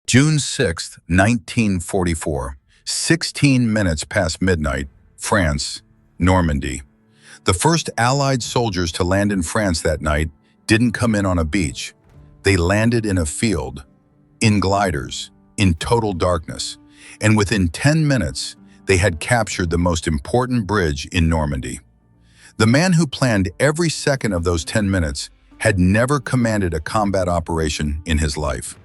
June 6, 1944, 16 minutes past midnight, France, Normandy. The first Allied soldiers to land in France that night didn't come in on a beach. They landed in a field, in gliders, in total darkness, and within 10 minutes, they had captured the most important bridge in Normandy. The man who planned every second of those 10 minutes had never commanded a combat operation in his life.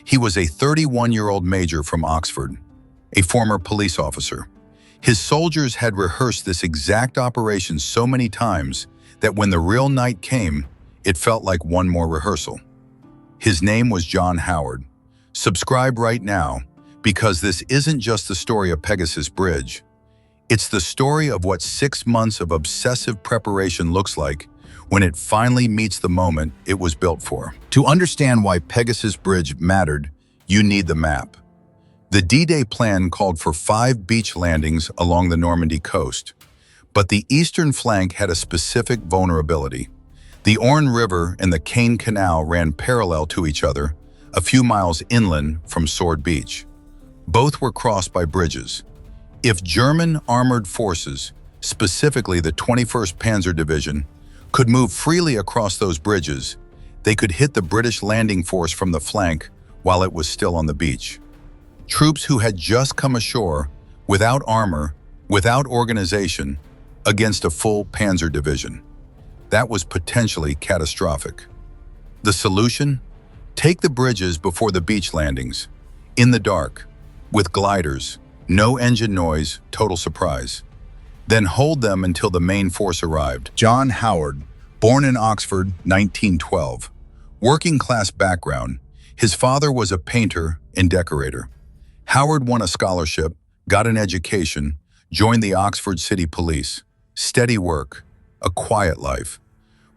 He was a 31-year-old major from Oxford, a former police officer. His soldiers had rehearsed this exact operation so many times that when the real night came, it felt like one more rehearsal. His name was John Howard. Subscribe right now, because this isn't just the story of Pegasus Bridge. It's the story of what 6 months of obsessive preparation looks like when it finally meets the moment it was built for. To understand why Pegasus Bridge mattered, you need the map. The D-Day plan called for 5 beach landings along the Normandy coast, but the eastern flank had a specific vulnerability. The Orne River and the Caen Canal ran parallel to each other, a few miles inland from Sword Beach. Both were crossed by bridges. If German armored forces, specifically the 21st Panzer Division, could move freely across those bridges, they could hit the British landing force from the flank while it was still on the beach. Troops who had just come ashore, without armor, without organization, against a full Panzer Division. That was potentially catastrophic. The solution? Take the bridges before the beach landings, in the dark, with gliders, no engine noise, total surprise. Then hold them until the main force arrived. John Howard, born in Oxford, 1912. Working class background. His father was a painter and decorator. Howard won a scholarship, got an education, joined the Oxford City Police. Steady work, a quiet life.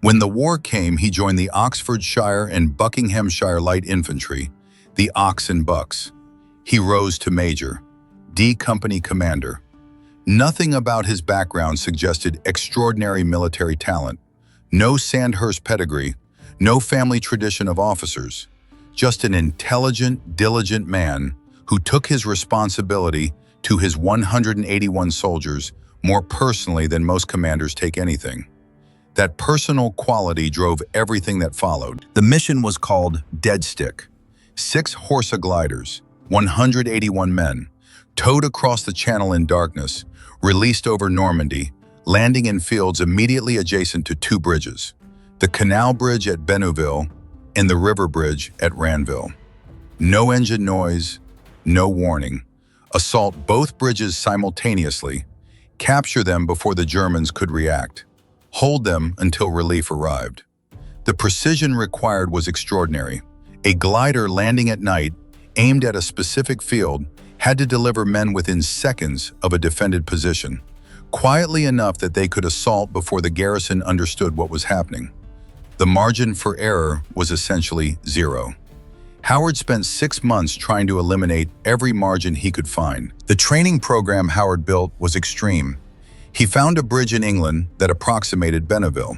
When the war came, he joined the Oxfordshire and Buckinghamshire Light Infantry, the Ox and Bucks. He rose to major, D Company commander. Nothing about his background suggested extraordinary military talent. No Sandhurst pedigree, no family tradition of officers. Just an intelligent, diligent man who took his responsibility to his 181 soldiers more personally than most commanders take anything. That personal quality drove everything that followed. The mission was called Deadstick. 6 Horsa gliders, 181 men, towed across the channel in darkness, released over Normandy, landing in fields immediately adjacent to 2 bridges, the Canal Bridge at Benouville and the River Bridge at Ranville. No engine noise, no warning. Assault both bridges simultaneously, capture them before the Germans could react, hold them until relief arrived. The precision required was extraordinary. A glider landing at night, aimed at a specific field, had to deliver men within seconds of a defended position, quietly enough that they could assault before the garrison understood what was happening. The margin for error was essentially zero. Howard spent 6 months trying to eliminate every margin he could find. The training program Howard built was extreme. He found a bridge in England that approximated Benouville.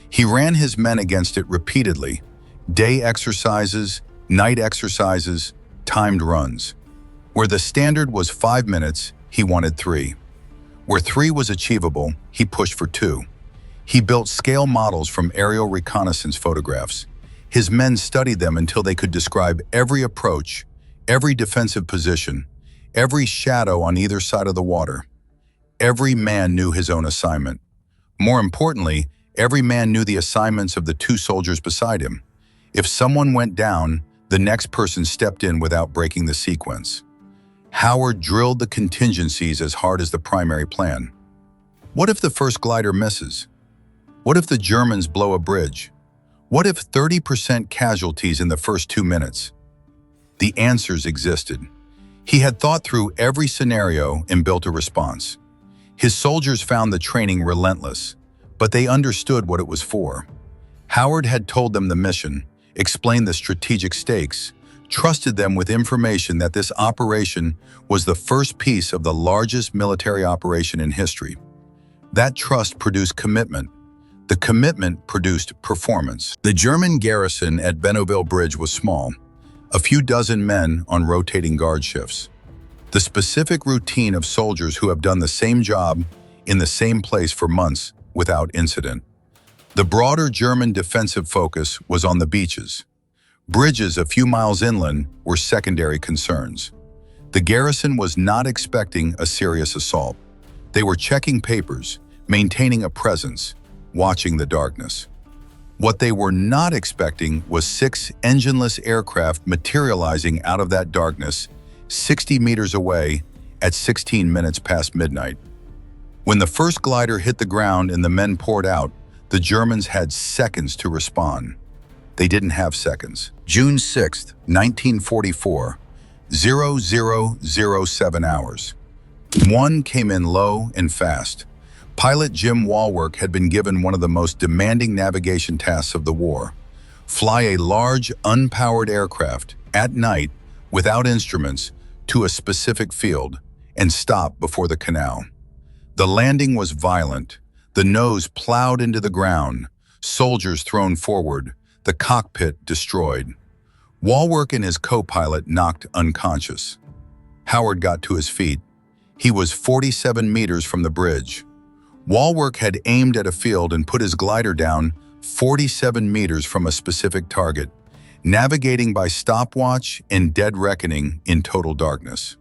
He ran his men against it repeatedly. Day exercises, night exercises, timed runs. Where the standard was 5 minutes, he wanted 3. Where 3 was achievable, he pushed for 2. He built scale models from aerial reconnaissance photographs. His men studied them until they could describe every approach, every defensive position, every shadow on either side of the water. Every man knew his own assignment. More importantly, every man knew the assignments of the 2 soldiers beside him. If someone went down, the next person stepped in without breaking the sequence. Howard drilled the contingencies as hard as the primary plan. What if the first glider misses? What if the Germans blow a bridge? What if 30% casualties in the first 2 minutes? The answers existed. He had thought through every scenario and built a response. His soldiers found the training relentless, but they understood what it was for. Howard had told them the mission, explained the strategic stakes, trusted them with information that this operation was the first piece of the largest military operation in history. That trust produced commitment. The commitment produced performance. The German garrison at Benouville Bridge was small, a few dozen men on rotating guard shifts. The specific routine of soldiers who have done the same job in the same place for months without incident. The broader German defensive focus was on the beaches. Bridges a few miles inland were secondary concerns. The garrison was not expecting a serious assault. They were checking papers, maintaining a presence, watching the darkness. What they were not expecting was 6 engineless aircraft materializing out of that darkness 60 meters away at 16 minutes past midnight. When the first glider hit the ground and the men poured out, the Germans had seconds to respond. They didn't have seconds. June 6, 1944, 0007 hours. One came in low and fast. Pilot Jim Walwork had been given one of the most demanding navigation tasks of the war. Fly a large, unpowered aircraft at night without instruments to a specific field and stop before the canal. The landing was violent. The nose plowed into the ground, soldiers thrown forward, the cockpit destroyed. Walwork and his co-pilot knocked unconscious. Howard got to his feet. He was 47 meters from the bridge. Walwork had aimed at a field and put his glider down 47 meters from a specific target, navigating by stopwatch and dead reckoning in total darkness.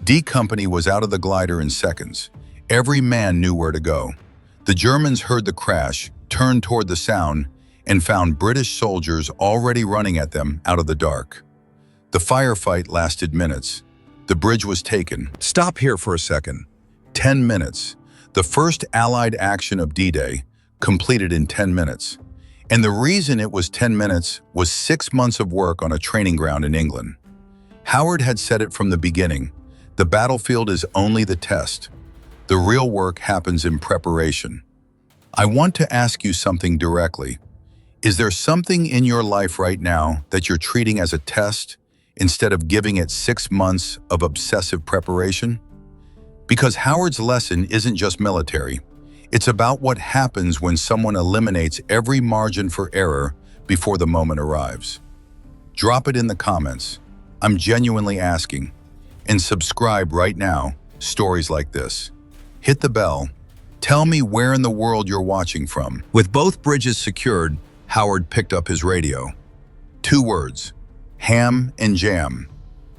D Company was out of the glider in seconds. Every man knew where to go. The Germans heard the crash, turned toward the sound, and found British soldiers already running at them out of the dark. The firefight lasted minutes. The bridge was taken. Stop here for a second. 10 minutes. The first Allied action of D-Day, completed in 10 minutes. And the reason it was 10 minutes was 6 months of work on a training ground in England. Howard had said it from the beginning. The battlefield is only the test. The real work happens in preparation. I want to ask you something directly. Is there something in your life right now that you're treating as a test instead of giving it 6 months of obsessive preparation? Because Howard's lesson isn't just military. It's about what happens when someone eliminates every margin for error before the moment arrives. Drop it in the comments. I'm genuinely asking. And subscribe right now, stories like this. Hit the bell. Tell me where in the world you're watching from. With both bridges secured, Howard picked up his radio. 2 words, ham and jam.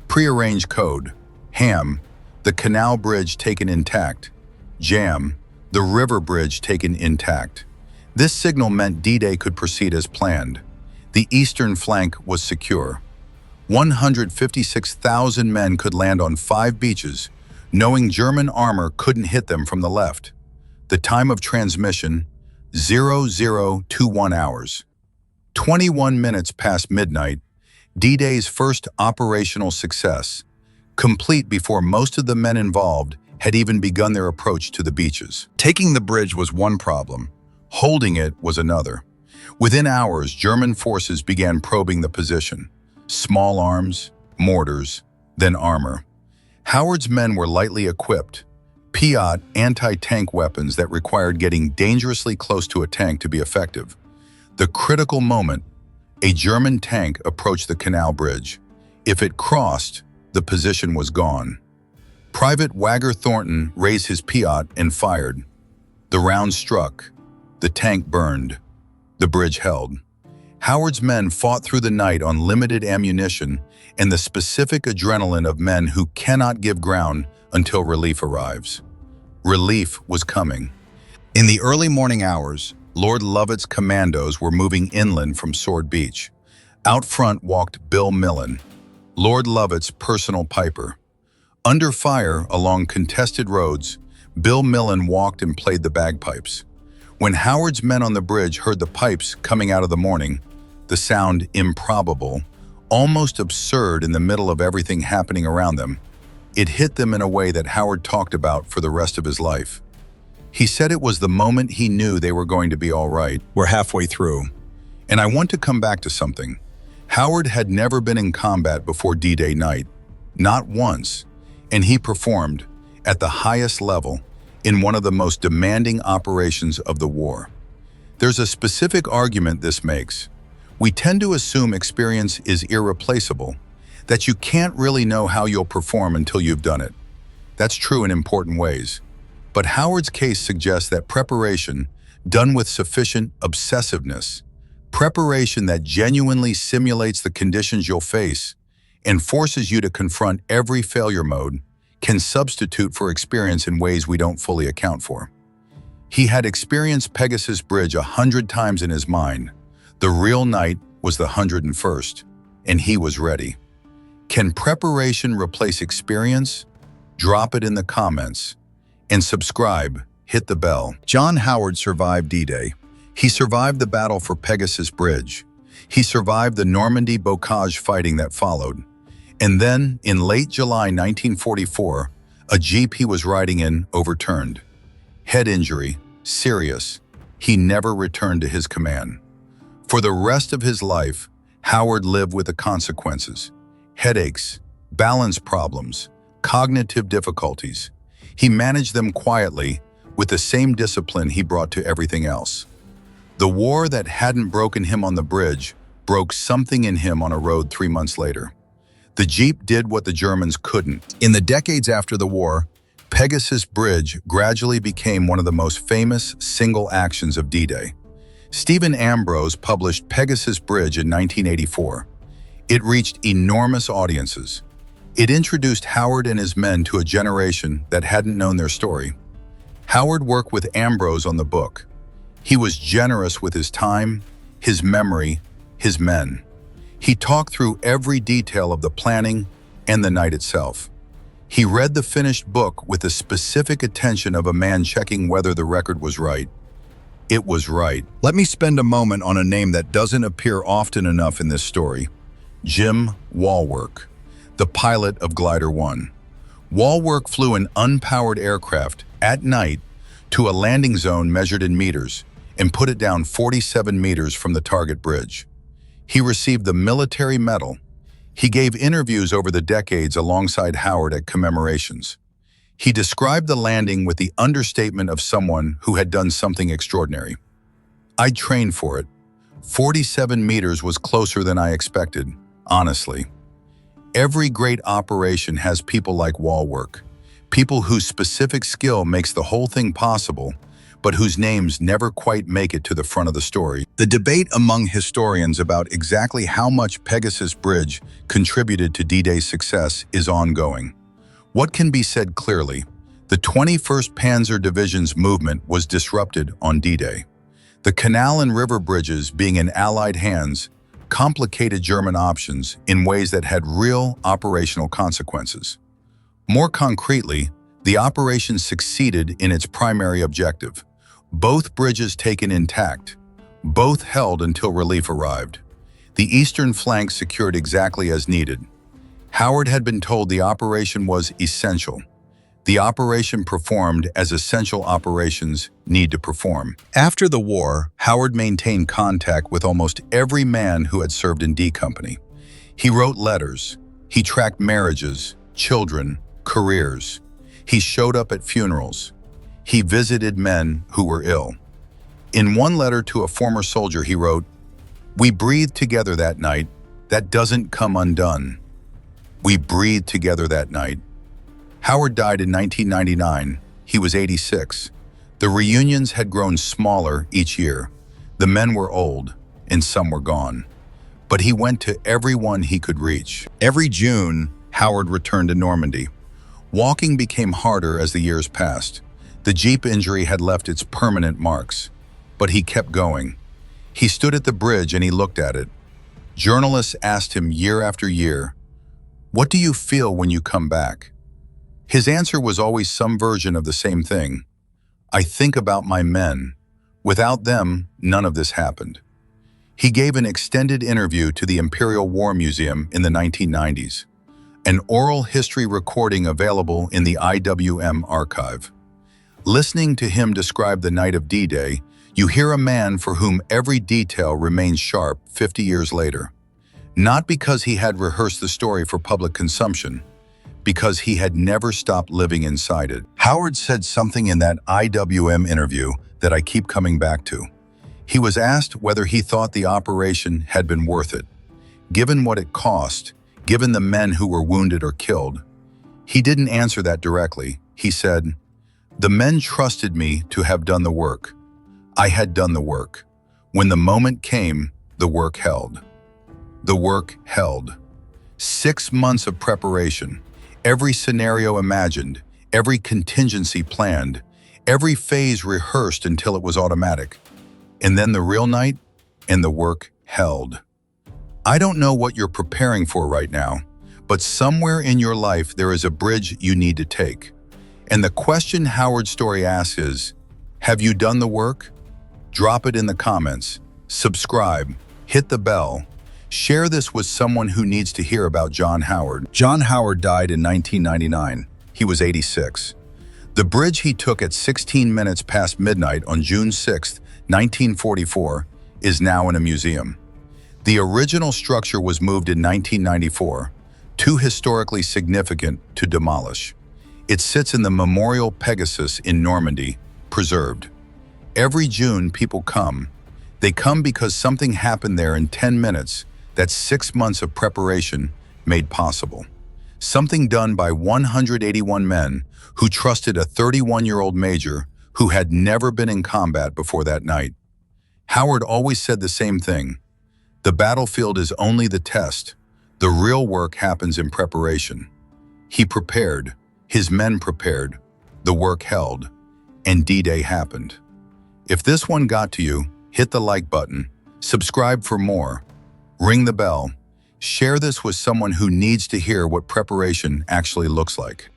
Prearranged code. Ham, the canal bridge taken intact. Jam, the river bridge taken intact. This signal meant D-Day could proceed as planned. The eastern flank was secure. 156,000 men could land on 5 beaches, knowing German armor couldn't hit them from the left. The time of transmission, 0021 hours. 21 minutes past midnight, D-Day's first operational success, complete before most of the men involved had even begun their approach to the beaches. Taking the bridge was one problem. Holding it was another. Within hours, German forces began probing the position. Small arms, mortars, then armor. Howard's men were lightly equipped, Piat anti-tank weapons that required getting dangerously close to a tank to be effective. The critical moment, a German tank approached the canal bridge. If it crossed, the position was gone. Private Wagger Thornton raised his Piat and fired. The round struck. The tank burned. The bridge held. Howard's men fought through the night on limited ammunition and the specific adrenaline of men who cannot give ground until relief arrives. Relief was coming. In the early morning hours, Lord Lovett's commandos were moving inland from Sword Beach. Out front walked Bill Millen, Lord Lovett's personal piper. Under fire along contested roads, Bill Millen walked and played the bagpipes. When Howard's men on the bridge heard the pipes coming out of the morning, the sound improbable, almost absurd in the middle of everything happening around them, it hit them in a way that Howard talked about for the rest of his life. He said it was the moment he knew they were going to be all right. We're halfway through. And I want to come back to something. Howard had never been in combat before D-Day night. Not once. And he performed, at the highest level, in one of the most demanding operations of the war. There's a specific argument this makes. We tend to assume experience is irreplaceable, that you can't really know how you'll perform until you've done it. That's true in important ways. But Howard's case suggests that preparation, done with sufficient obsessiveness, preparation that genuinely simulates the conditions you'll face and forces you to confront every failure mode, can substitute for experience in ways we don't fully account for. He had experienced Pegasus Bridge 100 times in his mind. The real night was the 101st, and he was ready. Can preparation replace experience? Drop it in the comments. And subscribe, hit the bell. John Howard survived D-Day. He survived the battle for Pegasus Bridge. He survived the Normandy bocage fighting that followed. And then, in late July 1944, a Jeep he was riding in overturned. Head injury, serious. He never returned to his command. For the rest of his life, Howard lived with the consequences. Headaches, balance problems, cognitive difficulties. He managed them quietly, with the same discipline he brought to everything else. The war that hadn't broken him on the bridge broke something in him on a road 3 months later. The Jeep did what the Germans couldn't. In the decades after the war, Pegasus Bridge gradually became one of the most famous single actions of D-Day. Stephen Ambrose published Pegasus Bridge in 1984. It reached enormous audiences. It introduced Howard and his men to a generation that hadn't known their story. Howard worked with Ambrose on the book. He was generous with his time, his memory, his men. He talked through every detail of the planning and the night itself. He read the finished book with the specific attention of a man checking whether the record was right. It was right. Let me spend a moment on a name that doesn't appear often enough in this story. Jim Walwork, the pilot of Glider 1. Walwork flew an unpowered aircraft at night to a landing zone measured in meters and put it down 47 meters from the target bridge. He received the military medal. He gave interviews over the decades alongside Howard at commemorations. He described the landing with the understatement of someone who had done something extraordinary. I trained for it. 47 meters was closer than I expected, honestly. Every great operation has people like Walwork, people whose specific skill makes the whole thing possible, but whose names never quite make it to the front of the story. The debate among historians about exactly how much Pegasus Bridge contributed to D-Day's success is ongoing. What can be said clearly? The 21st Panzer Division's movement was disrupted on D-Day. The canal and river bridges, being in Allied hands, complicated German options in ways that had real operational consequences. More concretely, the operation succeeded in its primary objective. Both bridges taken intact, both held until relief arrived. The eastern flank secured exactly as needed. Howard had been told the operation was essential. The operation performed as essential operations need to perform. After the war, Howard maintained contact with almost every man who had served in D Company. He wrote letters. He tracked marriages, children, careers. He showed up at funerals. He visited men who were ill. In one letter to a former soldier, he wrote, "We breathed together that night. That doesn't come undone. We breathed together that night." Howard died in 1999. He was 86. The reunions had grown smaller each year. The men were old, and some were gone. But he went to everyone he could reach. Every June, Howard returned to Normandy. Walking became harder as the years passed. The Jeep injury had left its permanent marks, but he kept going. He stood at the bridge and he looked at it. Journalists asked him year after year, "What do you feel when you come back?" His answer was always some version of the same thing. "I think about my men. Without them, none of this happened." He gave an extended interview to the Imperial War Museum in the 1990s, an oral history recording available in the IWM archive. Listening to him describe the night of D-Day, you hear a man for whom every detail remains sharp 50 years later. Not because he had rehearsed the story for public consumption, because he had never stopped living inside it. Howard said something in that IWM interview that I keep coming back to. He was asked whether he thought the operation had been worth it. Given what it cost, given the men who were wounded or killed, he didn't answer that directly. He said, "The men trusted me to have done the work. I had done the work. When the moment came, the work held." The work held. 6 months of preparation, every scenario imagined, every contingency planned, every phase rehearsed until it was automatic. And then the real night, and the work held. I don't know what you're preparing for right now, but somewhere in your life there is a bridge you need to take. And the question Howard's story asks is, have you done the work? Drop it in the comments, subscribe, hit the bell, share this with someone who needs to hear about John Howard. John Howard died in 1999. He was 86. The bridge he took at 16 minutes past midnight on June 6, 1944, is now in a museum. The original structure was moved in 1994, too historically significant to demolish. It sits in the Memorial Pegasus in Normandy, preserved. Every June, people come. They come because something happened there in 10 minutes that 6 months of preparation made possible. Something done by 181 men who trusted a 31-year-old major who had never been in combat before that night. Howard always said the same thing. The battlefield is only the test. The real work happens in preparation. He prepared. His men prepared. The work held. And D-Day happened. If this one got to you, hit the like button, subscribe for more, ring the bell, share this with someone who needs to hear what preparation actually looks like.